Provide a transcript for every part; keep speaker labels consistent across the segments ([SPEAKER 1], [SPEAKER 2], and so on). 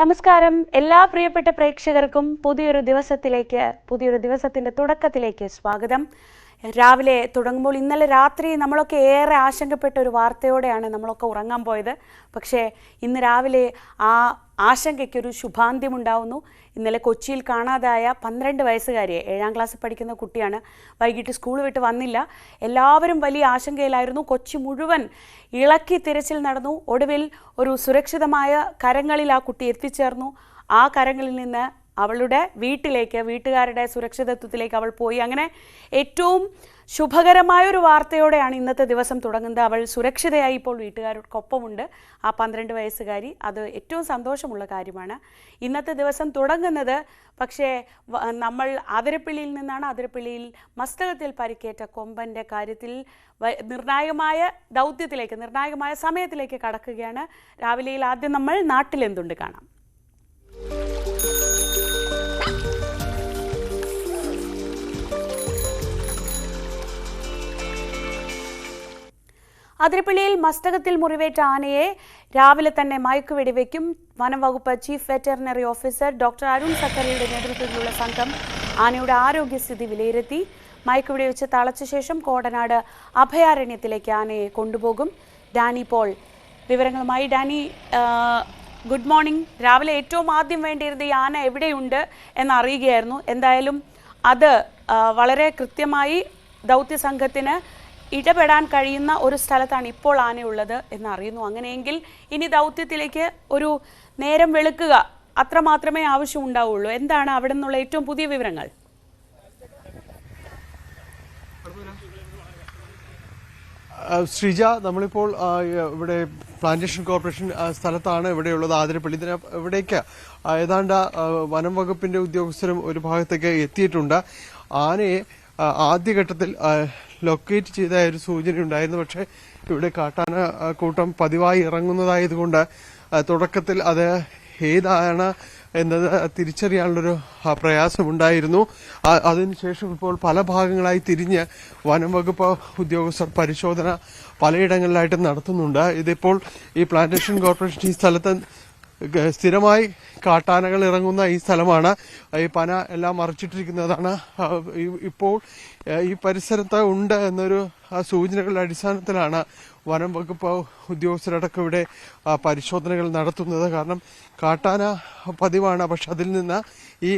[SPEAKER 1] നമസ്കാരം എല്ലാ പ്രിയപ്പെട്ട പ്രേക്ഷകർക്കും പുതിയൊരു ദിവസത്തിന്റെ തുടക്കത്തിലേക്ക് സ്വാഗതം. രാവിലെ തുടങ്ങുമ്പോൾ ഇന്നലെ രാത്രി നമ്മളൊക്കെ ഏറെ ആശങ്കപ്പെട്ട ഒരു വാർത്തയോടെയാണ് നമ്മളൊക്കെ ഉറങ്ങാൻ പോയത്. പക്ഷേ ഇന്ന് രാവിലെ ആ ആശങ്കയ്ക്കൊരു ശുഭാന്ത്യമുണ്ടാവുന്നു. ഇന്നലെ കൊച്ചിയിൽ കാണാതായ 12 വയസ്സുകാരിയെ 7ാം ക്ലാസ്സിൽ പഠിക്കുന്ന കുട്ടിയാണ്. വൈകിട്ട് സ്കൂൾ വിട്ട് വന്നില്ല. എല്ലാവരും വലിയ ആശങ്കയിലായിരുന്നു. കൊച്ചി മുഴുവൻ ഇളക്കി തിരച്ചിൽ നടന്നു. ഒടുവിൽ ഒരു സുരക്ഷിതമായ കരങ്ങളിൽ ആ കുട്ടി എത്തിച്ചേർന്നു. ആ കരങ്ങളിൽ നിന്ന് അവളുടെ വീട്ടിലേക്ക്, വീട്ടുകാരുടെ സുരക്ഷിതത്വത്തിലേക്ക് അവൾ പോയി. അങ്ങനെ ഏറ്റവും ശുഭകരമായൊരു വാർത്തയോടെയാണ് ഇന്നത്തെ ദിവസം തുടങ്ങുന്നത്. അവൾ സുരക്ഷിതയായി ഇപ്പോൾ വീട്ടുകാർക്കൊപ്പമുണ്ട്. ആ 12 വയസ്സുകാരി. അത് ഏറ്റവും സന്തോഷമുള്ള കാര്യമാണ്. ഇന്നത്തെ ദിവസം തുടങ്ങുന്നത് പക്ഷേ നമ്മൾ ആതിരപ്പള്ളിയിൽ നിന്നാണ്. ആതിരപ്പള്ളിയിൽ മസ്തകത്തിൽ പരിക്കേറ്റ കൊമ്പൻ്റെ കാര്യത്തിൽ നിർണായകമായ ദൗത്യത്തിലേക്ക്, നിർണായകമായ സമയത്തിലേക്ക് കടക്കുകയാണ്. രാവിലെയിൽ ആദ്യം നമ്മൾ നാട്ടിലെന്തുണ്ട് കാണാം. അതിരപ്പള്ളിയിൽ മസ്തകത്തിൽ മുറിവേറ്റ ആനയെ രാവിലെ തന്നെ മയക്കുവെടിവെക്കും. വനം വകുപ്പ് chief veterinary officer doctor Arun സക്കറിയുടെ നേതൃത്വത്തിലുള്ള സംഘം ആനയുടെ ആരോഗ്യസ്ഥിതി വിലയിരുത്തി. മയക്കുവെടിവെച്ച് തളച്ച ശേഷം കോടനാട് അഭയാരണ്യത്തിലേക്ക് ആനയെ കൊണ്ടുപോകും. ഡാനി പോൾ വിവരങ്ങളുമായി. Danny, good morning. രാവിലെ ഏറ്റവും ആദ്യം വേണ്ടിയിരുന്നത് ഈ ആന എവിടെയുണ്ട് എന്നറിയുകയായിരുന്നു. എന്തായാലും അത് വളരെ കൃത്യമായി ദൗത്യ സംഘത്തിന് ഇടപെടാൻ കഴിയുന്ന ഒരു സ്ഥലത്താണ് ഇപ്പോൾ ആനയുള്ളത് എന്നറിയുന്നു. അങ്ങനെയെങ്കിൽ ഇനി ദൗത്യത്തിലേക്ക് ഒരു നേരം വെളുക്കുക അത്രമാത്രമേ ആവശ്യമുണ്ടാവുള്ളൂ. എന്താണ് അവിടെ നിന്നുള്ള ഏറ്റവും പുതിയ വിവരങ്ങൾ?
[SPEAKER 2] ശ്രീജ, നമ്മളിപ്പോൾ ഇവിടെ പ്ലാന്റേഷൻ കോർപ്പറേഷൻ സ്ഥലത്താണ് ഇവിടെയുള്ളത്, ആതിരപ്പള്ളി. ഇവിടേക്ക് ഏതാണ്ട് വനം വകുപ്പിന്റെ ഉദ്യോഗസ്ഥരും ഒരു ഭാഗത്തേക്ക് എത്തിയിട്ടുണ്ട്. ആനയെ ആദ്യഘട്ടത്തിൽ ലൊക്കേറ്റ് ചെയ്ത ഒരു സൂചന ഉണ്ടായിരുന്നു. പക്ഷേ ഇവിടെ കാട്ടാന കൂട്ടം പതിവായി ഇറങ്ങുന്നതായതുകൊണ്ട് തുടക്കത്തിൽ അത് ഏതാണ് എന്നത് തിരിച്ചറിയാനുള്ളൊരു പ്രയാസമുണ്ടായിരുന്നു. അതിനുശേഷം ഇപ്പോൾ പല ഭാഗങ്ങളായി തിരിഞ്ഞ് വനം വകുപ്പ് ഉദ്യോഗസ്ഥർ പരിശോധന പലയിടങ്ങളിലായിട്ട് നടത്തുന്നുണ്ട്. ഇതിപ്പോൾ ഈ പ്ലാന്റേഷൻ കോർപ്പറേഷൻ ഈ സ്ഥലത്ത് സ്ഥിരമായി കാട്ടാനകൾ ഇറങ്ങുന്ന ഈ സ്ഥലമാണ്. ഈ പന എല്ലാം മറിച്ചിട്ടിരിക്കുന്നതാണ്. ഇപ്പോൾ ഈ പരിസരത്ത് ഉണ്ട് എന്നൊരു സൂചനകളുടെ അടിസ്ഥാനത്തിലാണ് വനം വകുപ്പ് ഉദ്യോഗസ്ഥരടക്കം ഇവിടെ പരിശോധനകൾ നടത്തുന്നത്. കാരണം കാട്ടാന പതിവാണ്. പക്ഷെ അതിൽ നിന്ന് ഈ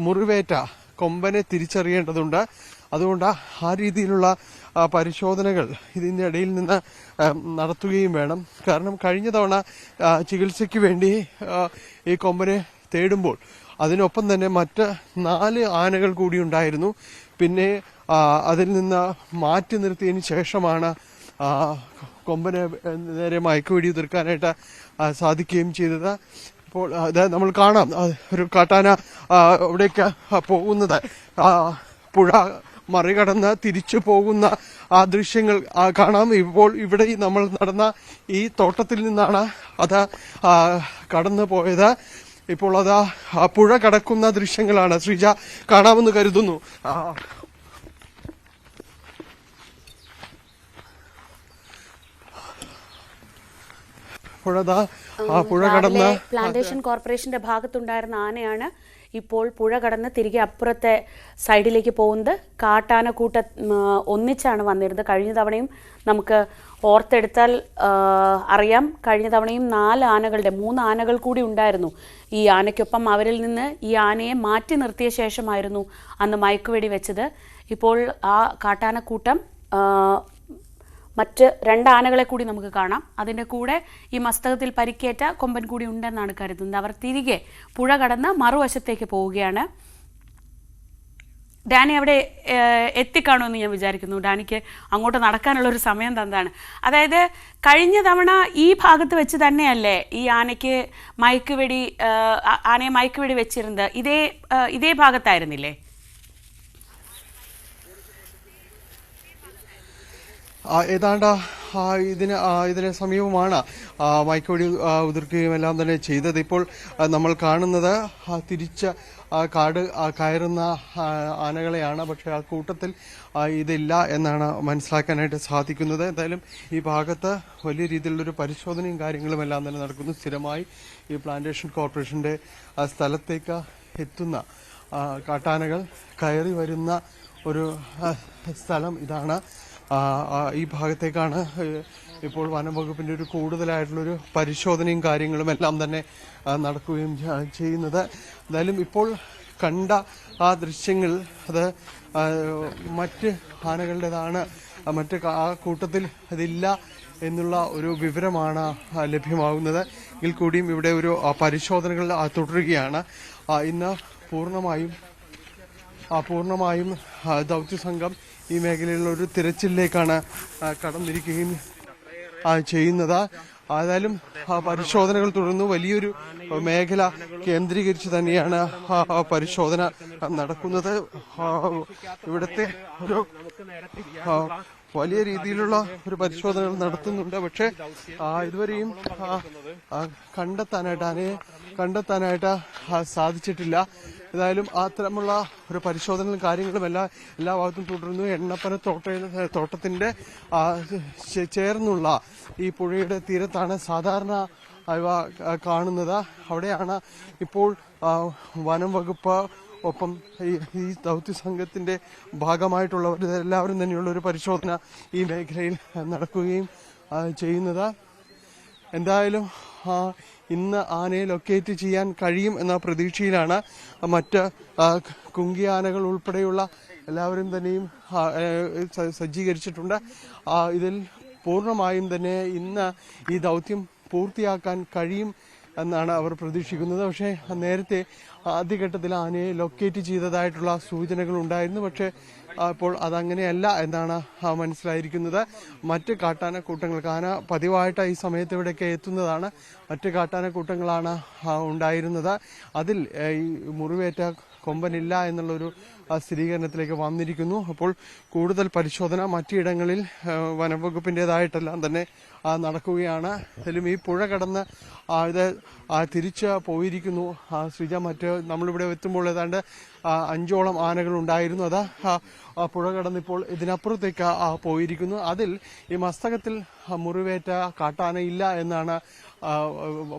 [SPEAKER 2] മുറിവേറ്റ കൊമ്പനെ തിരിച്ചറിയേണ്ടതുണ്ട്. അതുകൊണ്ട് ആ രീതിയിലുള്ള പരിശോധനകൾ ഇതിൻ്റെ ഇടയിൽ നിന്ന് നടത്തുകയും വേണം. കാരണം കഴിഞ്ഞ തവണ ചികിത്സയ്ക്ക് വേണ്ടി ഈ കൊമ്പനെ തേടുമ്പോൾ അതിനൊപ്പം തന്നെ മറ്റ് 4 ആനകൾ കൂടി ഉണ്ടായിരുന്നു. പിന്നെ അതിൽ നിന്ന് മാറ്റി നിർത്തിയതിന് ശേഷമാണ് കൊമ്പനെ നേരെ മയക്കുവെടി തീർക്കാനായിട്ട് സാധിക്കുകയും ചെയ്തത്. ഇപ്പോൾ അത് നമ്മൾ കാണാം, ഒരു കാട്ടാന അവിടേക്ക് പോകുന്നത്, പുഴ മറികടന്ന് തിരിച്ചു പോകുന്ന ആ ദൃശ്യങ്ങൾ കാണാം. ഇപ്പോൾ ഇവിടെ നമ്മൾ നടന്ന ഈ തോട്ടത്തിൽ നിന്നാണ് അത് കടന്നു പോയത്. ഇപ്പോൾ അത് പുഴ കടക്കുന്ന ദൃശ്യങ്ങളാണ് ശ്രീജ കാണാമെന്ന് കരുതുന്നു. പുഴ കടന്ന്
[SPEAKER 1] പ്ലാന്റേഷൻ കോർപ്പറേഷന്റെ ഭാഗത്തുണ്ടായിരുന്ന ആനയാണ് ഇപ്പോൾ പുഴ കടന്ന് തിരികെ അപ്പുറത്തെ സൈഡിലേക്ക് പോകുന്നത്. കാട്ടാനക്കൂട്ട ഒന്നിച്ചാണ് വന്നിരുന്നത്. കഴിഞ്ഞ തവണയും നമുക്ക് ഓർത്തെടുത്താൽ അറിയാം, കഴിഞ്ഞ തവണയും 3 ആനകൾ കൂടി ഉണ്ടായിരുന്നു ഈ ആനയ്ക്കൊപ്പം. അവരിൽ നിന്ന് ഈ ആനയെ മാറ്റി നിർത്തിയ ശേഷമായിരുന്നു അന്ന് മയക്കുവെടി വെച്ചത്. ഇപ്പോൾ ആ കാട്ടാനക്കൂട്ടം മറ്റ് 2 ആനകളെ കൂടി നമുക്ക് കാണാം. അതിൻ്റെ കൂടെ ഈ മസ്തകത്തിൽ പരിക്കേറ്റ കൊമ്പൻ കൂടി ഉണ്ടെന്നാണ് കരുതുന്നത്. അവർ തിരികെ പുഴ കടന്ന് മറുവശത്തേക്ക് പോവുകയാണ്. ഡാനി അവിടെ എത്തിക്കാണുമെന്ന് ഞാൻ വിചാരിക്കുന്നു. ഡാനിക്ക് അങ്ങോട്ട് നടക്കാനുള്ള ഒരു സമയം തന്നാണ്. അതായത് കഴിഞ്ഞ തവണ ഈ ഭാഗത്ത് വെച്ച് തന്നെയല്ലേ ഈ ആനയെ മയക്കുവെടി വെച്ചിരുന്നത്? ഇതേ ഭാഗത്തായിരുന്നില്ലേ?
[SPEAKER 2] ഏതാണ്ട് ഇതിന് സമീപമാണ് മയക്കുവെടി ഉതിർക്കുകയും എല്ലാം തന്നെ ചെയ്തത്. ഇപ്പോൾ നമ്മൾ കാണുന്നത് തിരിച്ച് കാട് കയറുന്ന ആനകളെയാണ്. പക്ഷേ ആ കൂട്ടത്തിൽ ഇതില്ല എന്നാണ് മനസ്സിലാക്കാനായിട്ട് സാധിക്കുന്നത്. എന്തായാലും ഈ ഭാഗത്ത് വലിയ രീതിയിലുള്ളൊരു പരിശോധനയും കാര്യങ്ങളും എല്ലാം തന്നെ നടക്കുന്നു. സ്ഥിരമായി ഈ പ്ലാന്റേഷൻ കോർപ്പറേഷന്റെ സ്ഥലത്തേക്ക് എത്തുന്ന കാട്ടാനകൾ കയറി വരുന്ന ഒരു സ്ഥലം ഇതാണ്. ഈ ഭാഗത്തേക്കാണ് ഇപ്പോൾ വനം വകുപ്പിന്റെ ഒരു കൂടുതലായിട്ടുള്ളൊരു പരിശോധനയും കാര്യങ്ങളും എല്ലാം തന്നെ നടക്കുകയും ചെയ്യുന്നത്. എന്തായാലും ഇപ്പോൾ കണ്ട ആ ദൃശ്യങ്ങൾ അത് മറ്റ് ആനകളുടേതാണ്, മറ്റ് ആ കൂട്ടത്തിൽ അതില്ല എന്നുള്ള ഒരു വിവരമാണ് ലഭ്യമാകുന്നത്. എങ്കിൽ കൂടിയും ഇവിടെ ഒരു പരിശോധനകൾ തുടരുകയാണ്. ഇന്ന് പൂർണ്ണമായും ദൗത്യസംഘം ഈ മേഖലയിലുള്ള ഒരു തിരച്ചിലിലേക്കാണ് കടന്നിരിക്കുകയും ചെയ്യുന്നത്. ഏതായാലും പരിശോധനകൾ തുടർന്നു. വലിയൊരു മേഖല കേന്ദ്രീകരിച്ച് തന്നെയാണ് പരിശോധന നടക്കുന്നത്. ഇവിടുത്തെ ഒരു വലിയ രീതിയിലുള്ള ഒരു പരിശോധനകൾ നടത്തുന്നുണ്ട്. പക്ഷേ ഇതുവരെയും ആനയെ കണ്ടെത്താനായിട്ട് സാധിച്ചിട്ടില്ല. ഏതായാലും അത്തരമുള്ള ഒരു പരിശോധനകളും കാര്യങ്ങളും എല്ലാ ഭാഗത്തും തുടരുന്നു. എണ്ണപ്പന തോട്ടത്തിന്റെ ചേർന്നുള്ള ഈ പുഴയുടെ തീരത്താണ് സാധാരണ ഇവ കാണുന്നത്. അവിടെയാണ് ഇപ്പോൾ വനം വകുപ്പ് ഒപ്പം ഈ ദൗത്യ സംഘത്തിന്റെ ഭാഗമായിട്ടുള്ളവർ എല്ലാവരും തന്നെയുള്ള ഒരു പരിശോധന ഈ മേഖലയിൽ നടക്കുകയും ചെയ്യുന്നത്. എന്തായാലും ഇന്ന് ആനയെ ലൊക്കേറ്റ് ചെയ്യാൻ കഴിയും എന്ന പ്രതീക്ഷയിലാണ് മറ്റ് കുങ്കിയാനകൾ ഉൾപ്പെടെയുള്ള എല്ലാവരും തന്നെയും സജ്ജീകരിച്ചിട്ടുണ്ട്. ഇതിൽ പൂർണ്ണമായും തന്നെ ഇന്ന് ഈ ദൗത്യം പൂർത്തിയാക്കാൻ കഴിയും എന്നാണ് അവർ പ്രതീക്ഷിക്കുന്നത്. പക്ഷേ നേരത്തെ ആദ്യഘട്ടത്തിൽ ആനയെ ലൊക്കേറ്റ് ചെയ്തതായിട്ടുള്ള സൂചനകൾ ഉണ്ടായിരുന്നു. പക്ഷേ ഇപ്പോൾ അതങ്ങനെയല്ല എന്നാണ് മനസ്സിലായിരിക്കുന്നത്. മറ്റ് കാട്ടാനക്കൂട്ടങ്ങൾക്ക് ആന പതിവായിട്ട് ഈ സമയത്ത് ഇവിടെയൊക്കെ എത്തുന്നതാണ്. മറ്റ് കാട്ടാനക്കൂട്ടങ്ങളാണ് ഉണ്ടായിരുന്നത്. അതിൽ ഈ മുറിവേറ്റ കൊമ്പനില്ല എന്നുള്ളൊരു സ്ഥിരീകരണത്തിലേക്ക് വന്നിരിക്കുന്നു. അപ്പോൾ കൂടുതൽ പരിശോധന മറ്റിടങ്ങളിൽ വനംവകുപ്പിൻ്റെതായിട്ടെല്ലാം തന്നെ നടക്കുകയാണ്. അതിലും ഈ പുഴ കടന്ന് ഇത് തിരിച്ച് പോയിരിക്കുന്നു. ശ്രീജ, മറ്റ് നമ്മളിവിടെ എത്തുമ്പോൾ ഏതാണ്ട് 5ഓളം ആനകൾ ഉണ്ടായിരുന്നു. അത് പുഴ കടന്നിപ്പോൾ ഇതിനപ്പുറത്തേക്ക് പോയിരിക്കുന്നു. അതിൽ ഈ മസ്തകത്തിൽ മുറിവേറ്റ കാട്ടാനയില്ല എന്നാണ്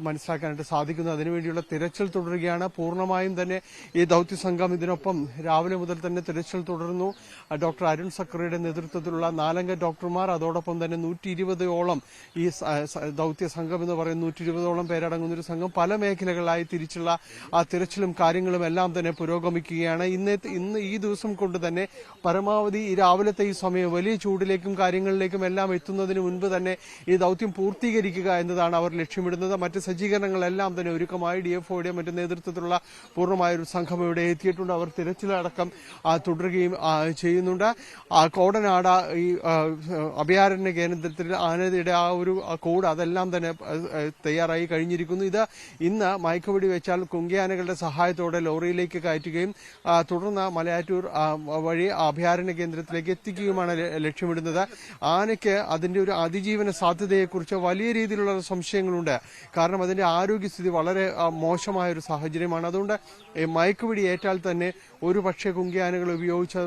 [SPEAKER 2] മനസ്സിലാക്കാനായിട്ട് സാധിക്കുന്നത്. അതിനുവേണ്ടിയുള്ള തിരച്ചിൽ തുടരുകയാണ്. പൂർണ്ണമായും തന്നെ ഈ ദൗത്യസംഘം ഇതിനൊപ്പം രാവിലെ മുതൽ തന്നെ തിരച്ചിൽ തുടർന്നു. ഡോക്ടർ അരുൺ സക്രിയുടെ നേതൃത്വത്തിലുള്ള 4 അംഗ ഡോക്ടർമാർ, അതോടൊപ്പം തന്നെ 120ഓളം ഈ ദൗത്യ സംഘം എന്ന് പറയുന്ന 120ഓളം പേരടങ്ങുന്നൊരു സംഘം പല മേഖലകളായി തിരിച്ചുള്ള തിരച്ചിലും കാര്യങ്ങളും എല്ലാം തന്നെ പുരോഗമിക്കുകയാണ്. ഇന്ന് ഈ ദിവസം കൊണ്ട് തന്നെ പരമാവധി ഈ രാവിലത്തെ ഈ സമയം വലിയ ചൂടിലേക്കും കാര്യങ്ങളിലേക്കും എല്ലാം എത്തുന്നതിന് മുൻപ് തന്നെ ഈ ദൗത്യം പൂർത്തീകരിക്കുക എന്നതാണ് അവർ ലക്ഷ്യമിടുന്നത്. മറ്റ് സജ്ജീകരണങ്ങളെല്ലാം തന്നെ ഒരുക്കമായി DFOയുടെ മറ്റ് നേതൃത്വത്തിലുള്ള പൂർണ്ണമായൊരു സംഘം ഇവിടെ എത്തിയിട്ടുണ്ട്. അവർ തിരച്ചിലടക്കം തുടരുകയും ചെയ്യുന്നുണ്ട്. കോടനാട് ഈ അഭയാരണ്യ കേന്ദ്രത്തിൽ ആനയുടെ ആ ഒരു കോഡ് അതെല്ലാം തന്നെ തയ്യാറായി കഴിഞ്ഞിരിക്കുന്നു. ഇത് ഇന്ന് മയക്കുവെടി വെച്ചാൽ കുങ്കിയാനകളുടെ സഹായത്തോടെ ലോറിയിലേക്ക് കയറ്റുകയും തുടർന്ന് മലയാറ്റൂർ വഴി അഭയാരണ്യ കേന്ദ്രത്തിലേക്ക് എത്തിക്കുകയുമാണ് ലക്ഷ്യമിടുന്നത്. ആനയ്ക്ക് അതിന്റെ ഒരു അതിജീവന സാധ്യതയെക്കുറിച്ച് വലിയ രീതിയിലുള്ള സംശയങ്ങളുണ്ട്. കാരണം അതിന്റെ ആരോഗ്യസ്ഥിതി വളരെ മോശമായ ഒരു സാഹചര്യമാണ്. അതുകൊണ്ട് മയക്കുവെടി ഏറ്റാൽ തന്നെ ഒരു പക്ഷേ കുങ്കിയാനകൾ ഉപയോഗിച്ച്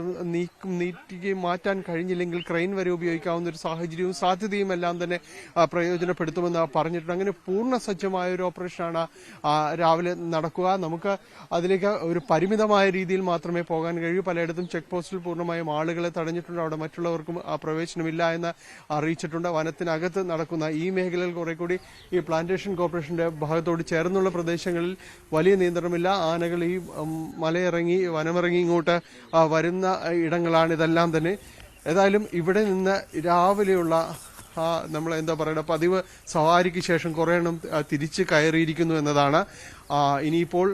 [SPEAKER 2] നീക്കുകയും മാറ്റാൻ കഴിഞ്ഞില്ലെങ്കിൽ ക്രെയിൻ വരെ ഉപയോഗിക്കാവുന്ന ഒരു സാഹചര്യവും സാധ്യതയും എല്ലാം തന്നെ പ്രയോജനപ്പെടുത്തുമെന്ന് പറഞ്ഞിട്ടുണ്ട്. അങ്ങനെ പൂർണ്ണ സജ്ജമായ ഒരു ഓപ്പറേഷനാണ് രാവിലെ നടക്കുക. നമുക്ക് അതിലേക്ക് ഒരു പരിമിതമായ രീതിയിൽ മാത്രമേ പോകാൻ കഴിയൂ. പലയിടത്തും ചെക്ക് പോസ്റ്റിൽ പൂർണ്ണമായും ആളുകളെ തടഞ്ഞിട്ടുണ്ട്. അവിടെ മറ്റുള്ളവർക്കും പ്രവേശനമില്ല എന്ന് അറിയിച്ചിട്ടുണ്ട്. വനത്തിനകത്ത് നടക്കുന്ന ഈ മേഖലയിൽ കുറെ കൂടി ഈ പ്ലാന്റേഷൻ കോർപ്പറേഷന്റെ ഭാഗത്തോട് ചേർന്നുള്ള പ്രദേശങ്ങളിൽ വലിയ നിയന്ത്രണമില്ല. ആനകൾ ഈ മലയിറങ്ങി വനമിറങ്ങി ഇങ്ങോട്ട് വരുന്ന ഇടങ്ങളാണ് ഇതെല്ലാം തന്നെ. ഏതായാലും ഇവിടെ നിന്ന് രാവിലെയുള്ള നമ്മൾ എന്താ പറയുക പതിവ് സവാരിക്ക് ശേഷം കുറേ എണ്ണം തിരിച്ച് കയറിയിരിക്കുന്നു എന്നതാണ്. ഇനിയിപ്പോൾ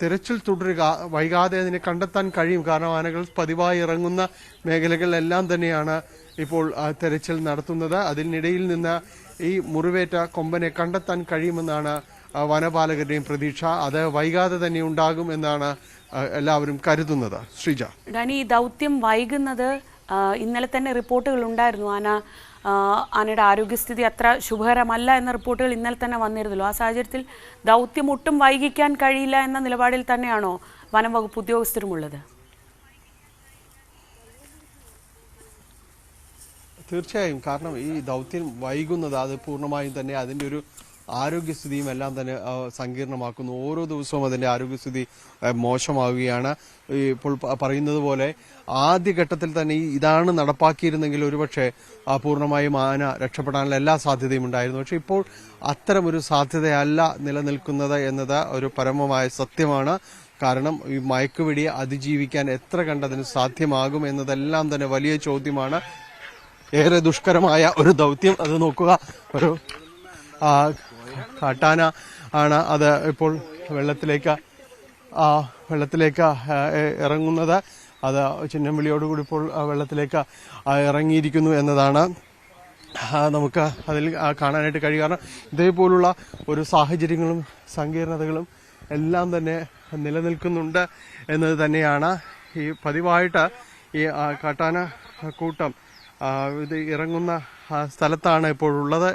[SPEAKER 2] തിരച്ചിൽ തുടരുക. വൈകാതെ അതിനെ കണ്ടെത്താൻ കഴിയും. കാരണം ആനകൾ പതിവായി ഇറങ്ങുന്ന മേഖലകളിലെല്ലാം തന്നെയാണ് ഇപ്പോൾ തിരച്ചിൽ നടത്തുന്നത്. അതിനിടയിൽ നിന്ന് ഈ മുറിവേറ്റ കൊമ്പനെ കണ്ടെത്താൻ കഴിയുമെന്നാണ് വനപാലകരുടെയും പ്രതീക്ഷ. അത് വൈകാതെ തന്നെ ഉണ്ടാകും എന്നാണ് എല്ലാവരും കരുതുന്നത്. ശ്രീജ,
[SPEAKER 1] ഡാനി, ഈ ദൗത്യം വൈകുന്നത് ഇന്നലെ തന്നെ റിപ്പോർട്ടുകൾ ഉണ്ടായിരുന്നു ആനയുടെ ആരോഗ്യസ്ഥിതി അത്ര ശുഭകരമല്ല എന്ന റിപ്പോർട്ടുകൾ ഇന്നലെ തന്നെ വന്നിരുന്നല്ലോ. ആ സാഹചര്യത്തിൽ ദൗത്യം ഒട്ടും വൈകിക്കാൻ കഴിയില്ല എന്ന നിലപാടിൽ തന്നെയാണോ വനം വകുപ്പ് ഉദ്യോഗസ്ഥരുമുള്ളത്?
[SPEAKER 2] തീർച്ചയായും. കാരണം ഈ ദൗത്യം വൈകുന്നത് അത് പൂർണ്ണമായും തന്നെ അതിൻ്റെ ഒരു ആരോഗ്യസ്ഥിതിയും എല്ലാം തന്നെ സങ്കീർണമാക്കുന്നു. ഓരോ ദിവസവും അതിൻ്റെ ആരോഗ്യസ്ഥിതി മോശമാവുകയാണ്. ഇപ്പോൾ പറയുന്നത് പോലെ ആദ്യഘട്ടത്തിൽ തന്നെ ഇതാണ് നടപ്പാക്കിയിരുന്നെങ്കിൽ ഒരുപക്ഷെ പൂർണ്ണമായും ആന രക്ഷപ്പെടാനുള്ള എല്ലാ സാധ്യതയും ഉണ്ടായിരുന്നു. പക്ഷെ ഇപ്പോൾ അത്തരമൊരു സാധ്യതയല്ല നിലനിൽക്കുന്നത് എന്നത് ഒരു പരമമായ സത്യമാണ്. കാരണം ഈ മയക്കുവെടിയെ അതിജീവിക്കാൻ എത്ര കണ്ടതിന് സാധ്യമാകും എന്നതെല്ലാം തന്നെ വലിയ ചോദ്യമാണ്. ഏറെ ദുഷ്കരമായ ഒരു ദൗത്യം. അത് നോക്കുക, ഒരു കാട്ടാന ആണ് അത് ഇപ്പോൾ വെള്ളത്തിലേക്ക് ഇറങ്ങുന്നത്. അത് ചിഹ്നംവിളിയോടുകൂടി ഇപ്പോൾ വെള്ളത്തിലേക്ക് ഇറങ്ങിയിരിക്കുന്നു എന്നതാണ് നമുക്ക് അതിൽ കാണാനായിട്ട് കഴിയും. കാരണം ഇതേപോലുള്ള ഒരു സാഹചര്യങ്ങളും സങ്കീർണതകളും എല്ലാം തന്നെ നിലനിൽക്കുന്നുണ്ട് എന്നത് തന്നെയാണ്. ഈ പതിവായിട്ട് ഈ കാട്ടാന കൂട്ടം ഇത് ഇറങ്ങുന്ന സ്ഥലത്താണ് ഇപ്പോഴുള്ളത്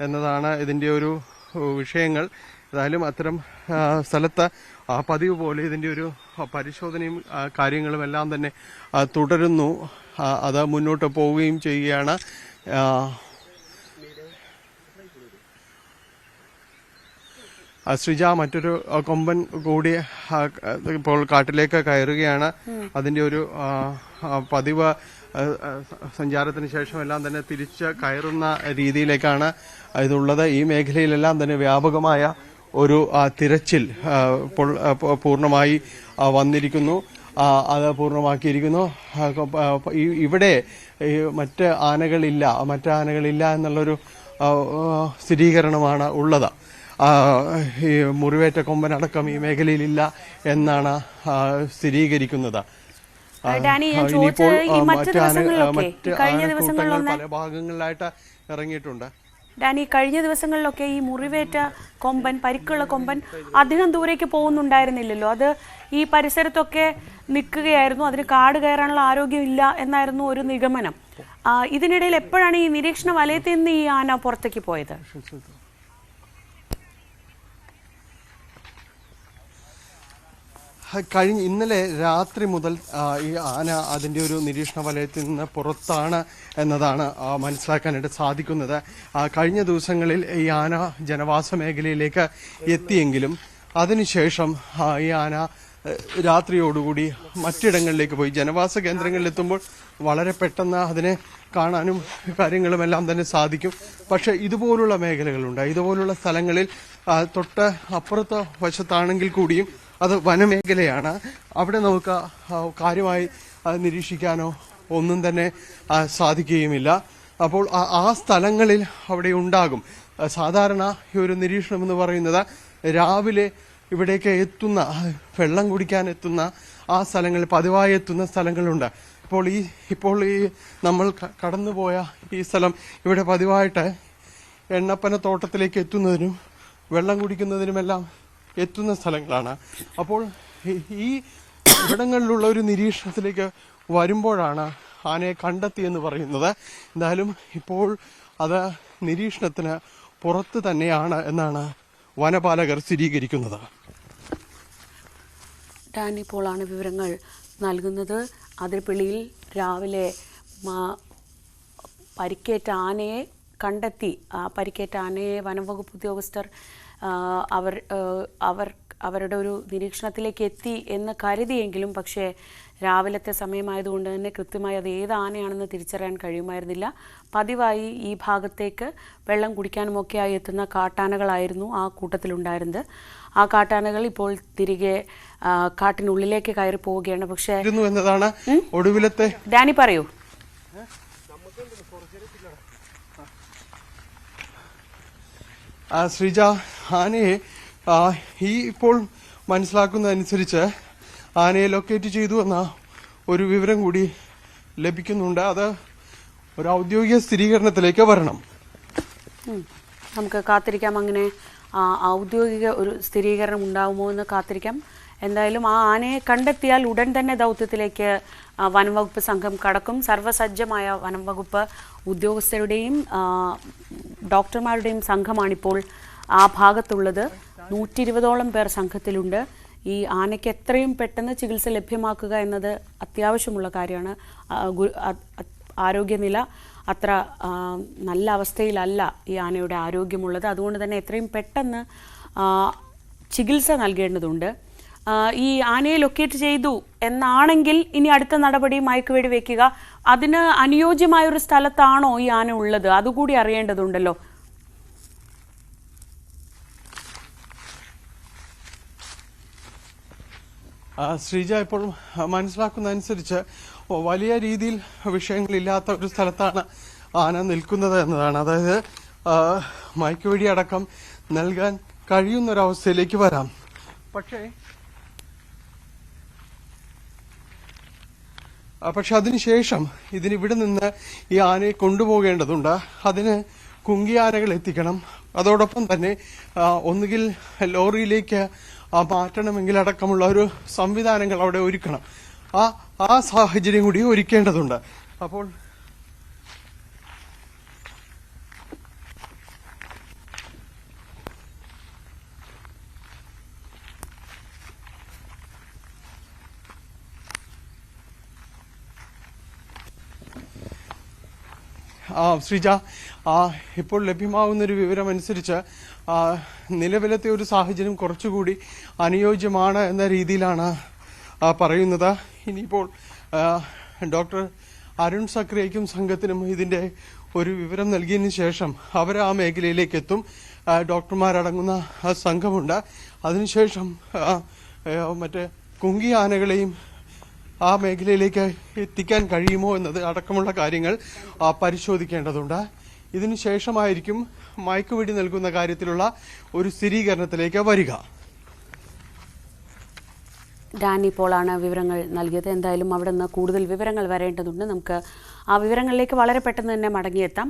[SPEAKER 2] എന്നതാണ് ഇതിൻ്റെ ഒരു വിഷയങ്ങൾ. ഏതായാലും അത്തരം സ്ഥലത്ത് പതിവ് പോലെ ഇതിൻ്റെ ഒരു പരിശോധനയും കാര്യങ്ങളും എല്ലാം തന്നെ തുടരുന്നു. അത് മുന്നോട്ട് പോവുകയും ചെയ്യുകയാണ്. ശ്രീജ, മറ്റൊരു കൊമ്പൻ കൂടി ഇപ്പോൾ കാട്ടിലേക്ക് കയറുകയാണ്. അതിൻ്റെ ഒരു പതിവ് സഞ്ചാരത്തിന് ശേഷം എല്ലാം തന്നെ തിരിച്ച് കയറുന്ന രീതിയിലേക്കാണ് ഇതുള്ളത്. ഈ മേഖലയിലെല്ലാം തന്നെ വ്യാപകമായ ഒരു തിരച്ചിൽ ഇപ്പോൾ പൂർണ്ണമായി വന്നിരിക്കുന്നു. അത് പൂർണ്ണമാക്കിയിരിക്കുന്നു. ഇവിടെ മറ്റ് ആനകളില്ല എന്നുള്ളൊരു സ്ഥിരീകരണമാണ് ഉള്ളത്. ഈ മുറിവേറ്റ കൊമ്പനടക്കം ഈ മേഖലയിലില്ല എന്നാണ് സ്ഥിരീകരിക്കുന്നത്. പല ഭാഗങ്ങളിലായിട്ട് ഇറങ്ങിയിട്ടുണ്ട്.
[SPEAKER 1] ഡാനി, കഴിഞ്ഞ ദിവസങ്ങളിലൊക്കെ ഈ മുറിവേറ്റ കൊമ്പൻ, പരിക്കുള്ള കൊമ്പൻ അധികം ദൂരേക്ക് പോകുന്നുണ്ടായിരുന്നില്ലല്ലോ. അത് ഈ പരിസരത്തൊക്കെ നിൽക്കുകയായിരുന്നു. അതിന് കാട് കയറാനുള്ള ആരോഗ്യമില്ല എന്നായിരുന്നു ഒരു നിഗമനം. ഇതിനിടയിൽ എപ്പോഴാണ് ഈ നിരീക്ഷണ വലയത്തിൽ നിന്ന് ഈ ആന പുറത്തേക്ക് പോയത്?
[SPEAKER 2] ഇന്നലെ രാത്രി മുതൽ ഈ ആന അതിൻ്റെ ഒരു നിരീക്ഷണ വലയത്തിൽ നിന്ന് പുറത്താണ് എന്നതാണ് മനസ്സിലാക്കാനായിട്ട് സാധിക്കുന്നത്. കഴിഞ്ഞ ദിവസങ്ങളിൽ ഈ ആന ജനവാസ മേഖലയിലേക്ക് എത്തിയെങ്കിലും അതിനുശേഷം ഈ ആന രാത്രിയോടുകൂടി മറ്റിടങ്ങളിലേക്ക് പോയി. ജനവാസ കേന്ദ്രങ്ങളിലെത്തുമ്പോൾ വളരെ പെട്ടെന്ന് അതിനെ കാണാനും കാര്യങ്ങളുമെല്ലാം തന്നെ സാധിക്കും. പക്ഷെ ഇതുപോലുള്ള മേഖലകളുണ്ട്. ഇതുപോലുള്ള സ്ഥലങ്ങളിൽ തൊട്ട് അപ്പുറത്തെ വശത്താണെങ്കിൽ കൂടിയും അത് വനമേഖലയാണ്. അവിടെ നമുക്ക് കാര്യമായി നിരീക്ഷിക്കാനോ ഒന്നും തന്നെ സാധിക്കുകയുമില്ല. അപ്പോൾ ആ സ്ഥലങ്ങളിൽ അവിടെ ഉണ്ടാകും. സാധാരണ ഈ ഒരു നിരീക്ഷണം എന്ന് പറയുന്നത് രാവിലെ ഇവിടേക്ക് എത്തുന്ന, വെള്ളം കുടിക്കാൻ എത്തുന്ന ആ സ്ഥലങ്ങളിൽ, പതിവായി എത്തുന്ന സ്ഥലങ്ങളുണ്ട്. ഇപ്പോൾ ഈ നമ്മൾ കടന്നുപോയ ഈ സ്ഥലം ഇവിടെ പതിവായിട്ട് എണ്ണപ്പന തോട്ടത്തിലേക്ക് എത്തുന്നതിനും വെള്ളം കുടിക്കുന്നതിനുമെല്ലാം എത്തുന്ന സ്ഥലങ്ങളാണ്. അപ്പോൾ ഈ ഇവിടങ്ങളിലുള്ള ഒരു നിരീക്ഷണത്തിലേക്ക് വരുമ്പോഴാണ് ആനയെ കണ്ടെത്തിയെന്ന് പറയുന്നത്. എന്തായാലും ഇപ്പോൾ അത് നിരീക്ഷണത്തിന് പുറത്ത് തന്നെയാണ് എന്നാണ് വനപാലകർ സ്ഥിരീകരിക്കുന്നത്.
[SPEAKER 1] ഡാനി പോളാണ് വിവരങ്ങൾ നൽകുന്നത്. അതിരപ്പള്ളിയിൽ രാവിലെ പരിക്കേറ്റ ആനയെ കണ്ടെത്തി. പരിക്കേറ്റ ആനയെ വനംവകുപ്പ് ഉദ്യോഗസ്ഥർ അവരുടെ ഒരു നിരീക്ഷണത്തിലേക്ക് എത്തി എന്ന് കരുതിയെങ്കിലും പക്ഷേ രാവിലത്തെ സമയമായതുകൊണ്ട് തന്നെ കൃത്യമായി അത് ഏത് ആനയാണെന്ന് തിരിച്ചറിയാൻ കഴിയുമായിരുന്നില്ല. പതിവായി ഈ ഭാഗത്തേക്ക് വെള്ളം കുടിക്കാനുമൊക്കെയായി എത്തുന്ന കാട്ടാനകളായിരുന്നു ആ കൂട്ടത്തിലുണ്ടായിരുന്നത്. ആ കാട്ടാനകൾ ഇപ്പോൾ തിരികെ കാട്ടിനുള്ളിലേക്ക് കയറി പോവുകയാണ്. പക്ഷേ
[SPEAKER 2] എന്നതാണ് ഒടുവിലത്തെ.
[SPEAKER 1] ഡാനി പറയൂ.
[SPEAKER 2] ശ്രീജ, ആനയെ ഇപ്പോൾ മനസ്സിലാക്കുന്നതനുസരിച്ച് ആനയെ ലൊക്കേറ്റ് ചെയ്തു എന്ന ഒരു വിവരം കൂടി ലഭിക്കുന്നുണ്ട്. അത് ഒരു ഔദ്യോഗിക സ്ഥിരീകരണത്തിലേക്ക് വരണം.
[SPEAKER 1] നമുക്ക് കാത്തിരിക്കാം. അങ്ങനെ ഔദ്യോഗിക ഒരു സ്ഥിരീകരണം ഉണ്ടാവുമോ എന്ന് കാത്തിരിക്കാം. എന്തായാലും ആ ആനയെ കണ്ടെത്തിയാൽ ഉടൻ തന്നെ ദൗത്യത്തിലേക്ക് വനംവകുപ്പ് സംഘം കടക്കും. സർവ്വസജ്ജമായ വനംവകുപ്പ് ഉദ്യോഗസ്ഥരുടെയും ഡോക്ടർമാരുടെയും സംഘമാണിപ്പോൾ ആ ഭാഗത്തുള്ളത്. 120ഓളം പേർ സംഘത്തിലുണ്ട്. ഈ ആനയ്ക്ക് എത്രയും പെട്ടെന്ന് ചികിത്സ ലഭ്യമാക്കുക എന്നത് അത്യാവശ്യമുള്ള കാര്യമാണ്. ആരോഗ്യനില അത്ര നല്ല അവസ്ഥയിലല്ല ഈ ആനയുടെ ആരോഗ്യമുള്ളത്. അതുകൊണ്ട് തന്നെ എത്രയും പെട്ടെന്ന് ചികിത്സ നൽകേണ്ടതുണ്ട്. ഈ ആനയെ ലൊക്കേറ്റ് ചെയ്തു എന്നാണെങ്കിൽ ഇനി അടുത്ത നടപടി മയക്കുവെടി വെക്കുക. അതിന് അനുയോജ്യമായൊരു സ്ഥലത്താണോ ഈ ആന ഉള്ളത്? അതുകൂടി അറിയേണ്ടതുണ്ടല്ലോ.
[SPEAKER 2] ശ്രീജ, ഇപ്പോൾ മനസ്സിലാക്കുന്ന അനുസരിച്ച് വലിയ രീതിയിൽ വിഷയങ്ങളില്ലാത്ത ഒരു സ്ഥലത്താണ് ആന നിൽക്കുന്നത് എന്നതാണ്. അതായത് മയക്കുവെടി അടക്കം നൽകാൻ കഴിയുന്നൊരവസ്ഥയിലേക്ക് വരാം. പക്ഷെ അതിനുശേഷം ഇവിടെ നിന്ന് ഈ ആനയെ കൊണ്ടുപോകേണ്ടതുണ്ട്. അതിന് കുങ്കിയാനകൾ എത്തിക്കണം. അതോടൊപ്പം തന്നെ ഒന്നുകിൽ ലോറിയിലേക്ക് മാറ്റണമെങ്കിൽ അടക്കമുള്ള ഒരു സംവിധാനങ്ങൾ അവിടെ ഒരുക്കണം. ആ സാഹചര്യം കൂടി ഒരുക്കേണ്ടതുണ്ട്. അപ്പോൾ ശ്രീജ, ഇപ്പോൾ ലഭ്യമാകുന്നൊരു വിവരം അനുസരിച്ച് നിലവിലത്തെ ഒരു സാഹചര്യം കുറച്ചുകൂടി അനുയോജ്യമാണ് എന്ന രീതിയിലാണ് പറയുന്നത്. ഇനിയിപ്പോൾ ഡോക്ടർ അരുൺ സക്രിയയ്ക്കും സംഘത്തിനും ഇതിൻ്റെ ഒരു വിവരം നൽകിയതിന് ശേഷം അവർ ആ മേഖലയിലേക്ക് എത്തും. ഡോക്ടർമാരടങ്ങുന്ന സംഘമുണ്ട്. അതിനുശേഷം മറ്റേ കുങ്കി ആനകളെയും ആ മേഖലയിലേക്ക് എത്തിക്കാൻ കഴിയുമോ എന്നത് അടക്കമുള്ള കാര്യങ്ങൾ പരിശോധിക്കേണ്ടതുണ്ട്. ഇതിനു ശേഷമായിരിക്കും മയക്കുവെടി നൽകുന്ന കാര്യത്തിലുള്ള ഒരു സ്ഥിരീകരണത്തിലേക്ക് വരിക.
[SPEAKER 1] ഡാനി പോളാണ് വിവരങ്ങൾ നൽകിയത്. എന്തായാലും അവിടെ നിന്ന് കൂടുതൽ വിവരങ്ങൾ വരേണ്ടതുണ്ട്. നമുക്ക് ആ വിവരങ്ങളിലേക്ക് വളരെ പെട്ടെന്ന് തന്നെ മടങ്ങിയെത്താം.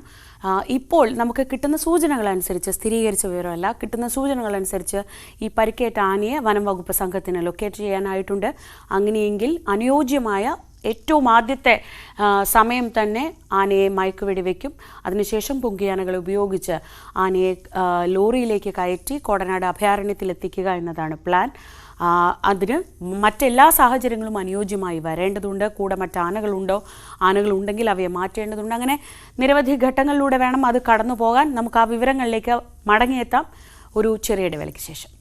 [SPEAKER 1] ഇപ്പോൾ നമുക്ക് കിട്ടുന്ന സൂചനകൾ അനുസരിച്ച്, സ്ഥിരീകരിച്ച വിവരമല്ല, കിട്ടുന്ന സൂചനകൾ അനുസരിച്ച് ഈ പരിക്കേറ്റ ആനയെ വനം വകുപ്പ് സംഘത്തിന് ലൊക്കേറ്റ് ചെയ്യാനായിട്ടുണ്ട്. അങ്ങനെയെങ്കിൽ അനുയോജ്യമായ ഏറ്റവും ആദ്യത്തെ സമയം തന്നെ ആനയെ മയക്കുവെടി വയ്ക്കും. അതിനുശേഷം പുങ്കിയാനകളെ ഉപയോഗിച്ച് ആനയെ ലോറിയിലേക്ക് കയറ്റി കോടനാട് അഭയാരണ്യത്തിൽ എത്തിക്കുക എന്നതാണ് പ്ലാൻ. അതിന് മറ്റെല്ലാ സാഹചര്യങ്ങളും അനുയോജ്യമായി വരേണ്ടതുണ്ട്. കൂടെ മറ്റാനകളുണ്ടോ, ആനകളുണ്ടെങ്കിൽ അവയെ മാറ്റേണ്ടതുണ്ട്. അങ്ങനെ നിരവധി ഘട്ടങ്ങളിലൂടെ വേണം അത് കടന്നു പോകാൻ. നമുക്ക് ആ വിവരങ്ങളിലേക്ക് മടങ്ങിയെത്താം ഒരു ചെറിയ ഇടവേളയ്ക്ക് ശേഷം.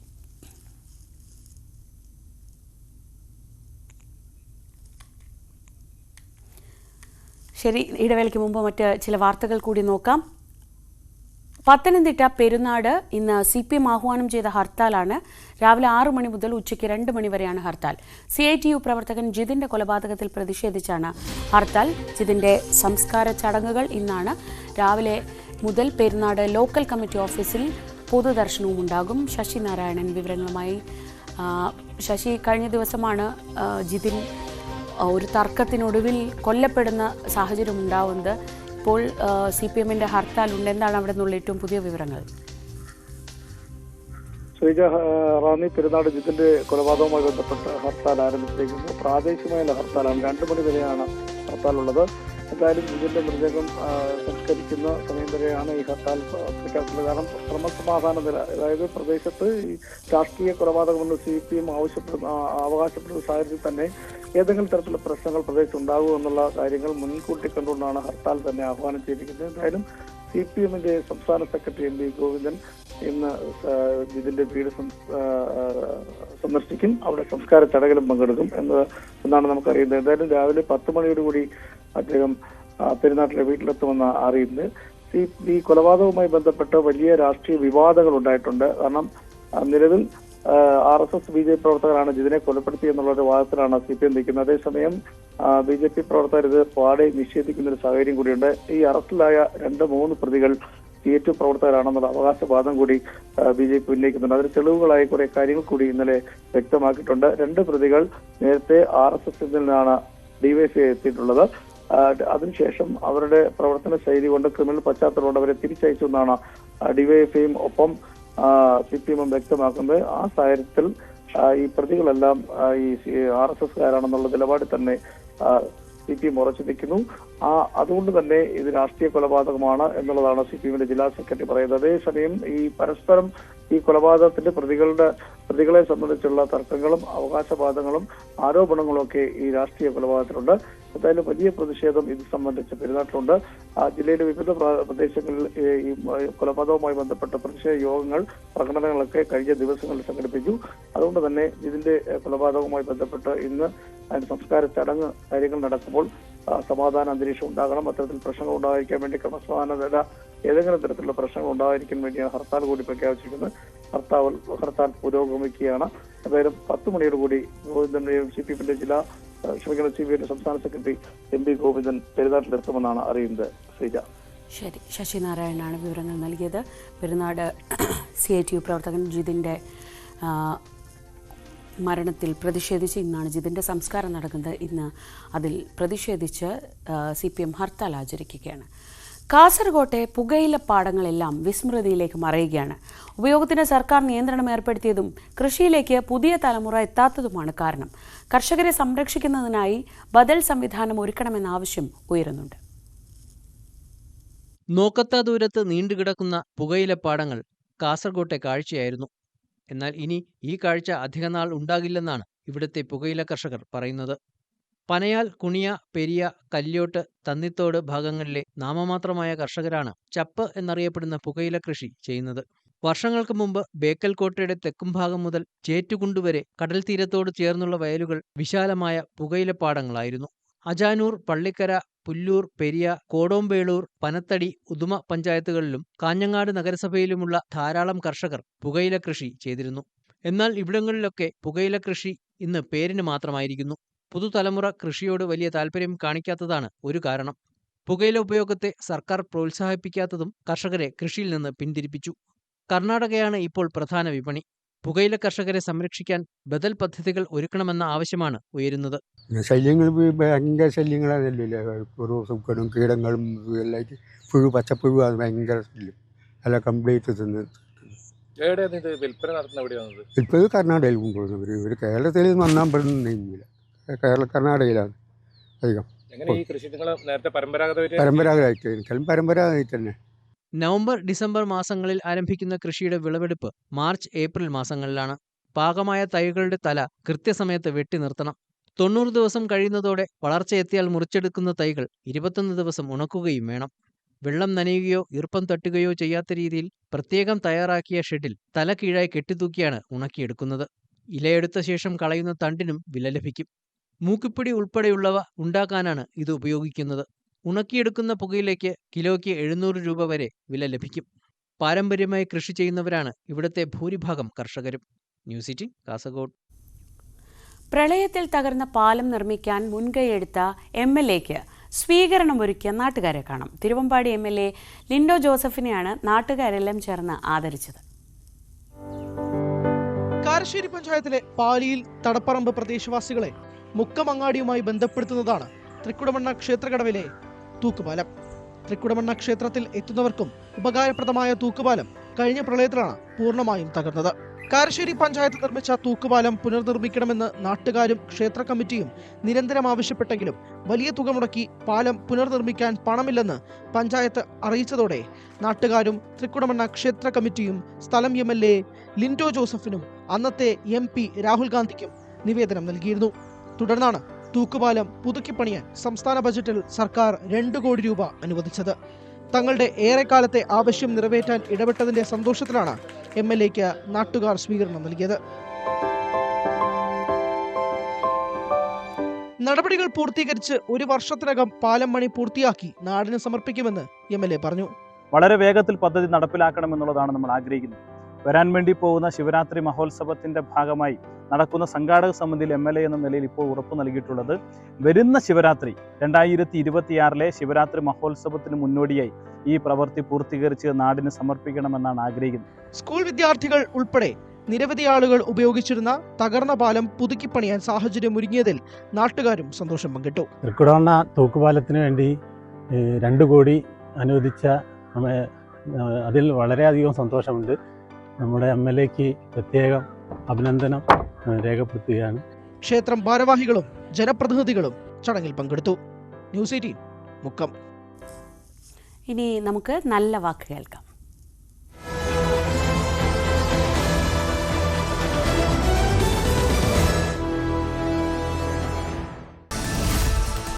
[SPEAKER 1] ശരി, ഇടവേളയ്ക്ക് മുമ്പ് മറ്റ് ചില വാർത്തകൾ കൂടി നോക്കാം. പത്തനംതിട്ട പെരുന്നാട് ഇന്ന് CPM ആഹ്വാനം ചെയ്ത ഹർത്താലാണ്. രാവിലെ 6 മണി മുതൽ ഉച്ചയ്ക്ക് 2 മണി വരെയാണ് ഹർത്താൽ. CITU പ്രവർത്തകൻ ജിതിന്റെ കൊലപാതകത്തിൽ പ്രതിഷേധിച്ചാണ് ഹർത്താൽ. ജിതിന്റെ സംസ്കാര ചടങ്ങുകൾ ഇന്നാണ്. രാവിലെ മുതൽ പെരുന്നാട് ലോക്കൽ കമ്മിറ്റി ഓഫീസിൽ പൊതുദർശനവും ഉണ്ടാകും. ശശി നാരായണൻ വിവരങ്ങളുമായി. ശശി, കഴിഞ്ഞ ദിവസമാണ് ജിതിൻ ഒരു തർക്കത്തിനൊടുവിൽ കൊല്ലപ്പെടുന്ന സാഹചര്യം ഉണ്ടാവുന്നത്. ഇപ്പോൾ CPM-ന്റെ ഹർത്താലുണ്ട്. എന്താണ് അവിടെ നിന്നുള്ള ഏറ്റവും പുതിയ വിവരങ്ങൾ?
[SPEAKER 3] ശ്രീജ, റാന്നി പെരുന്നാട് ജിതിന്റെ കൊലപാതകവുമായി ബന്ധപ്പെട്ട് ഹർത്താൽ ആരംഭിച്ചിരിക്കുന്നു. പ്രാദേശികമായ ഹർത്താലാണ്. 2 മണി വരെയാണ് ഹർത്താലുള്ളത്. എന്തായാലും ജിതിന്റെ മൃതദേഹം സംസ്കരിക്കുന്ന സമയം വരെയാണ് ഈ ഹർത്താൽ പ്രഖ്യാപിച്ചത്. കാരണം ക്രമസമാധാന നില, അതായത് പ്രദേശത്ത് ഈ രാഷ്ട്രീയ കൊലപാതകമെന്ന് CPM അവകാശപ്പെടുന്ന സാഹചര്യത്തിൽ തന്നെ ഏതെങ്കിലും തരത്തിലുള്ള പ്രശ്നങ്ങൾ പ്രദേശത്ത് ഉണ്ടാകുമോ എന്നുള്ള കാര്യങ്ങൾ മുൻകൂട്ടി കണ്ടുകൊണ്ടാണ് ഹർത്താൽ തന്നെ ആഹ്വാനം ചെയ്തിരിക്കുന്നത്. എന്തായാലും CPM-ന്റെ സംസ്ഥാന സെക്രട്ടറി MV ഗോവിന്ദൻ ഇന്ന് ജിതിന്റെ വീട് സന്ദർശിക്കും. അവിടെ സംസ്കാര ചടങ്ങിലും പങ്കെടുക്കും എന്നാണ് നമുക്കറിയുന്നത്. എന്തായാലും രാവിലെ 10 മണിയോടുകൂടി അദ്ദേഹം പെരുന്നാട്ടിലെ വീട്ടിലെത്തുമെന്ന് അറിയുന്നത്. ഈ കൊലപാതകവുമായി ബന്ധപ്പെട്ട് വലിയ രാഷ്ട്രീയ വിവാദങ്ങൾ ഉണ്ടായിട്ടുണ്ട്. കാരണം നിലവിൽ RSS BJP പ്രവർത്തകരാണ് ജിതിനെ കൊലപ്പെടുത്തിയെന്നുള്ള ഒരു വാദത്തിലാണ് CPM നിൽക്കുന്നത്. അതേസമയം BJP പ്രവർത്തകർ ഇത് പാടെ നിഷേധിക്കുന്ന ഒരു സാഹചര്യം കൂടിയുണ്ട്. ഈ അറസ്റ്റിലായ 2-3 പ്രതികൾ CITU പ്രവർത്തകരാണെന്നുള്ള അവകാശവാദം കൂടി BJP ഉന്നയിക്കുന്നുണ്ട്. അതിന് തെളിവുകളായി കുറെ കാര്യങ്ങൾ കൂടി ഇന്നലെ വ്യക്തമാക്കിയിട്ടുണ്ട്. 2 പ്രതികൾ നേരത്തെ RSS-ൽ നിന്നാണ് DYFI എത്തിയിട്ടുള്ളത്. അതിനുശേഷം അവരുടെ പ്രവർത്തന ശൈലി കൊണ്ട് ക്രിമിനൽ പശ്ചാത്തലം കൊണ്ട് അവരെ തിരിച്ചയച്ചു എന്നാണ് DYFIയും ഒപ്പം CPM വ്യക്തമാക്കുന്നത്. ആ സാഹചര്യത്തിൽ ഈ പ്രതികളെല്ലാം ഈ RSSകാരാണെന്നുള്ള നിലപാടിൽ തന്നെ CPM ഉറച്ചു നിൽക്കുന്നു. അതുകൊണ്ട് തന്നെ ഇത് രാഷ്ട്രീയ കൊലപാതകമാണ് എന്നുള്ളതാണ് CPMന്റെ ജില്ലാ സെക്രട്ടറി പറയുന്നത്. അതേസമയം ഈ പരസ്പരം ഈ കൊലപാതകത്തിന്റെ പ്രതികളെ സംബന്ധിച്ചുള്ള തർക്കങ്ങളും അവകാശവാദങ്ങളും ആരോപണങ്ങളും ഒക്കെ ഈ രാഷ്ട്രീയ കൊലപാതകത്തിലുണ്ട്. എന്തായാലും വലിയ പ്രതിഷേധം ഇത് സംബന്ധിച്ച് പെരുന്നാട്ടിലുണ്ട്. ജില്ലയിലെ വിവിധ പ്രദേശങ്ങളിൽ ഈ കൊലപാതകവുമായി ബന്ധപ്പെട്ട പ്രതിഷേധ യോഗങ്ങൾ, പ്രകടനങ്ങളൊക്കെ കഴിഞ്ഞ ദിവസങ്ങളിൽ സംഘടിപ്പിച്ചു. അതുകൊണ്ട് തന്നെ ഇതിന്റെ കൊലപാതകവുമായി ബന്ധപ്പെട്ട് ഇന്ന് അതിന്റെ സംസ്കാര ചടങ്ങ് കാര്യങ്ങൾ നടക്കുമ്പോൾ സമാധാന അന്തരീക്ഷം ഉണ്ടാകണം. അത്തരത്തിൽ പ്രശ്നങ്ങൾ ഉണ്ടായിരിക്കാൻ വേണ്ടി ക്രമസമാധാന ഏതെങ്കിലും തരത്തിലുള്ള പ്രശ്നങ്ങൾ ഉണ്ടായിരിക്കാൻ വേണ്ടിയാണ് ഹർത്താൽ കൂടി പ്രഖ്യാപിച്ചിരിക്കുന്നത്. ഹർത്താൽ പുരോഗമിക്കുകയാണ്. എന്തായാലും 10 മണിയോട് കൂടി ഗോവിന്ദന്റെയും CPMന്റെ CPMന്റെ സംസ്ഥാന സെക്രട്ടറി MP ഗോവിന്ദൻ പെരുന്നാട്ടിലെത്തുമെന്നാണ് അറിയുന്നത്. ശ്രീജ.
[SPEAKER 1] ശരി, ശശിനാരായണനാണ് വിവരങ്ങൾ നൽകിയത്. പെരുന്നാട് CITU പ്രവർത്തകൻ ജിതിൻ്റെ മരണത്തിൽ പ്രതിഷേധിച്ച് ഇന്നാണ് ജിതിൻ്റെ സംസ്കാരം നടക്കുന്നത്. ഇന്ന് അതിൽ പ്രതിഷേധിച്ച് CPM ഹർത്താൽ ആചരിക്കുകയാണ്. കാസർകോട്ടെ പുകയിലപ്പാടങ്ങളെല്ലാം വിസ്മൃതിയിലേക്ക് മറയുകയാണ്. ഉപയോഗത്തിന് സർക്കാർ നിയന്ത്രണം ഏർപ്പെടുത്തിയതും കൃഷിയിലേക്ക് പുതിയ തലമുറ എത്താത്തതുമാണ് കാരണം. കർഷകരെ സംരക്ഷിക്കുന്നതിനായി ബദൽ സംവിധാനം ഒരുക്കണമെന്ന ആവശ്യം ഉയരുന്നുണ്ട്.
[SPEAKER 4] നോക്കത്താ ദൂരത്ത് നീണ്ടുകിടക്കുന്ന പുകയിലപ്പാടങ്ങൾ കാസർകോട്ടെ കാഴ്ചയായിരുന്നു. എന്നാൽ ഇനി ഈ കാഴ്ച അധികനാൾ ഉണ്ടാകില്ലെന്നാണ് ഇവിടുത്തെ പുകയില കർഷകർ പറയുന്നത്. പനയാൽ, കുണിയ, പെരിയ, കല്യോട്ട്, തന്നിത്തോട് ഭാഗങ്ങളിലെ നാമമാത്രമായ കർഷകരാണ് ചപ്പ് എന്നറിയപ്പെടുന്ന പുകയില കൃഷി ചെയ്യുന്നത്. വർഷങ്ങൾക്ക് മുമ്പ് ബേക്കൽ കോട്ടയുടെ തെക്കുംഭാഗം മുതൽ ചേറ്റുകുണ്ട് വരെ കടൽ തീരത്തോട് ചേർന്നുള്ള വയലുകൾ വിശാലമായ പുകയിലപ്പാടങ്ങളായിരുന്നു. അജാനൂർ, പള്ളിക്കര, പുല്ലൂർ, പെരിയ, കോടോംബേളൂർ, പനത്തടി, ഉദുമ പഞ്ചായത്തുകളിലും കാഞ്ഞങ്ങാട് നഗരസഭയിലുമുള്ള ധാരാളം കർഷകർ പുകയില കൃഷി ചെയ്തിരുന്നു. എന്നാൽ ഇവിടങ്ങളിലൊക്കെ പുകയില കൃഷി ഇന്ന് പേരിന് മാത്രമായിരിക്കുന്നു. പുതുതലമുറ കൃഷിയോട് വലിയ താൽപ്പര്യം കാണിക്കാത്തതാണ് ഒരു കാരണം. പുകയില ഉപയോഗത്തെ സർക്കാർ പ്രോത്സാഹിപ്പിക്കാത്തതും കർഷകരെ കൃഷിയിൽ നിന്ന് പിന്തിരിപ്പിച്ചു. കർണാടകയാണ് ഇപ്പോൾ പ്രധാന വിപണി. പുകയില കർഷകരെ സംരക്ഷിക്കാൻ ബദൽ പദ്ധതികൾ ഒരുക്കണമെന്ന ആവശ്യമാണ് ഉയരുന്നത്.
[SPEAKER 5] ശല്യങ്ങൾ ഭയങ്കര ശല്യങ്ങളാണല്ലേ, സൂക്കടും കീടങ്ങളും എല്ലായിട്ട് പുഴു, പച്ചപ്പുഴു, അത് ഭയങ്കര ശല്യം. അല്ല കംപ്ലീറ്റ് തിന്ന് വിൽപ്പന കർണാടകയിൽ കൊണ്ടുപോകുന്നവർ. ഇവർ കേരളത്തിൽ വന്നാൽ പെടുന്നില്ല. കർണാടകയിലാണ് അധികം. പരമ്പരാഗതമായിട്ട് തന്നെ.
[SPEAKER 4] നവംബർ, ഡിസംബർ മാസങ്ങളിൽ ആരംഭിക്കുന്ന കൃഷിയുടെ വിളവെടുപ്പ് മാർച്ച്, ഏപ്രിൽ മാസങ്ങളിലാണ്. പാകമായ തൈകളുടെ തല കൃത്യസമയത്ത് വെട്ടി നിർത്തണം. 90 ദിവസം കഴിയുന്നതോടെ വളർച്ചയെത്തിയാൽ മുറിച്ചെടുക്കുന്ന തൈകൾ 21 ദിവസം ഉണക്കുകയും വേണം. വെള്ളം നനയുകയോ ഈർപ്പം തട്ടുകയോ ചെയ്യാത്ത രീതിയിൽ പ്രത്യേകം തയ്യാറാക്കിയ ഷെഡിൽ തല കീഴായി കെട്ടിത്തൂക്കിയാണ് ഉണക്കിയെടുക്കുന്നത്. ഇലയെടുത്ത ശേഷം കളയുന്ന തണ്ടിനും വില ലഭിക്കും. മൂക്കിപ്പിടി ഉൾപ്പെടെയുള്ളവ ഉണ്ടാക്കാനാണ് ഇത് ഉപയോഗിക്കുന്നത്. ഉണക്കിയെടുക്കുന്ന പുകയിലേക്ക് കിലോയ്ക്ക് 700 രൂപ വരെ വില ലഭിക്കും. പാരമ്പര്യമായി കൃഷി ചെയ്യുന്നവരാണ് ഇവിടുത്തെ ഭൂരിഭാഗം കർഷകരും. ന്യൂസ് 18 കാസർഗോഡ്.
[SPEAKER 1] പ്രളയത്തിൽ തകർന്ന പാലം നിർമ്മിക്കാൻ മുൻകൈയെടുത്ത MLAക്ക് സ്വീകരണമൊരുക്കിയ നാട്ടുകാരെ കാണാം. തിരുവമ്പാടി MLA ലിൻഡോ ജോസഫിനെയാണ് നാട്ടുകാരെല്ലാം ചേർന്ന് ആദരിച്ചത്.
[SPEAKER 6] കാരശ്ശേരി പഞ്ചായത്തിലെ പാലിയിൽ തടപ്പറമ്പ് പ്രദേശവാസികളെ മുക്കമങ്ങാടിയുമായി ബന്ധപ്പെടുത്തുന്നതാണ് തൃക്കുടമണ്ണ ക്ഷേത്രകടവിലെ തൂക്കുപാലം. തൃക്കുടമണ്ണ ക്ഷേത്രത്തിൽ എത്തുന്നവർക്കും ഉപകാരപ്രദമായ തൂക്കുപാലം കഴിഞ്ഞ പ്രളയത്തിലാണ് പൂർണ്ണമായും തകർന്നത്. കാരശ്ശേരി പഞ്ചായത്ത് നിർമ്മിച്ച തൂക്കുപാലം പുനർനിർമ്മിക്കണമെന്ന് നാട്ടുകാരും ക്ഷേത്ര കമ്മിറ്റിയും നിരന്തരം ആവശ്യപ്പെട്ടെങ്കിലും വലിയ തുക മുടക്കി പാലം പുനർനിർമ്മിക്കാൻ പണമില്ലെന്ന് പഞ്ചായത്ത് അറിയിച്ചതോടെ നാട്ടുകാരും തൃക്കുടമണ്ണ ക്ഷേത്ര കമ്മിറ്റിയും സ്ഥലം MLA ലിൻഡോ ജോസഫിനും അന്നത്തെ MP രാഹുൽ ഗാന്ധിക്കും നിവേദനം നൽകിയിരുന്നു. തുടർന്നാണ് തൂക്കുപാലം പുതുക്കിപ്പണിയാൻ സംസ്ഥാന ബജറ്റിൽ സർക്കാർ 2 കോടി രൂപ അനുവദിച്ചത്. തങ്ങളുടെ ഏറെക്കാലത്തെ ആവശ്യം നിറവേറ്റാൻ ഇടപെട്ടതിന്റെ സന്തോഷത്തിലാണ് MLAക്ക് നാട്ടുകാർ സ്വീകരണം നൽകിയത്. നടപടികൾ പൂർത്തീകരിച്ച് 1 വർഷത്തിനകം പാലം പണി പൂർത്തിയാക്കി നാടിന് സമർപ്പിക്കുമെന്ന് MLA പറഞ്ഞു.
[SPEAKER 7] വളരെ വേഗത്തിൽ പദ്ധതി നടപ്പിലാക്കണമെന്നുള്ളതാണ് നമ്മൾ ആഗ്രഹിക്കുന്നത്. വരാൻ വേണ്ടി പോകുന്ന ശിവരാത്രി മഹോത്സവത്തിന്റെ ഭാഗമായി നടക്കുന്ന സംഘാടക സമിതിയിൽ MLA എന്ന നിലയിൽ ഇപ്പോൾ ഉറപ്പു നൽകിയിട്ടുള്ളത് വരുന്ന ശിവരാത്രി 2026 ശിവരാത്രി മഹോത്സവത്തിന് മുന്നോടിയായി ഈ പ്രവൃത്തി പൂർത്തീകരിച്ച് നാടിന് സമർപ്പിക്കണമെന്നാണ് ആഗ്രഹിക്കുന്നത്.
[SPEAKER 6] സ്കൂൾ വിദ്യാർത്ഥികൾ ഉൾപ്പെടെ നിരവധി ആളുകൾ ഉപയോഗിച്ചിരുന്ന തകർന്ന പാലം പുതുക്കിപ്പണിയാൻ സാഹചര്യം ഒരുങ്ങിയതിൽ നാട്ടുകാരും സന്തോഷം പങ്കിട്ടു.
[SPEAKER 8] തൃക്കുടമണ്ണ തൂക്കുപാലത്തിന് വേണ്ടി 2 കോടി അനുവദിച്ച അതിൽ വളരെയധികം സന്തോഷമുണ്ട്. നമ്മുടെ MLAക്ക് പ്രത്യേകം അഭിനന്ദനം രേഖപ്പെടുത്തുകയാണ്.
[SPEAKER 6] ക്ഷേത്രം ഭാരവാഹികളും ജനപ്രതിനിധികളും ചടങ്ങിൽ പങ്കെടുത്തു. ന്യൂസ് 18 മുക്കം.
[SPEAKER 1] ഇനി നമുക്ക് നല്ല വാക്ക് കേൾക്കാം.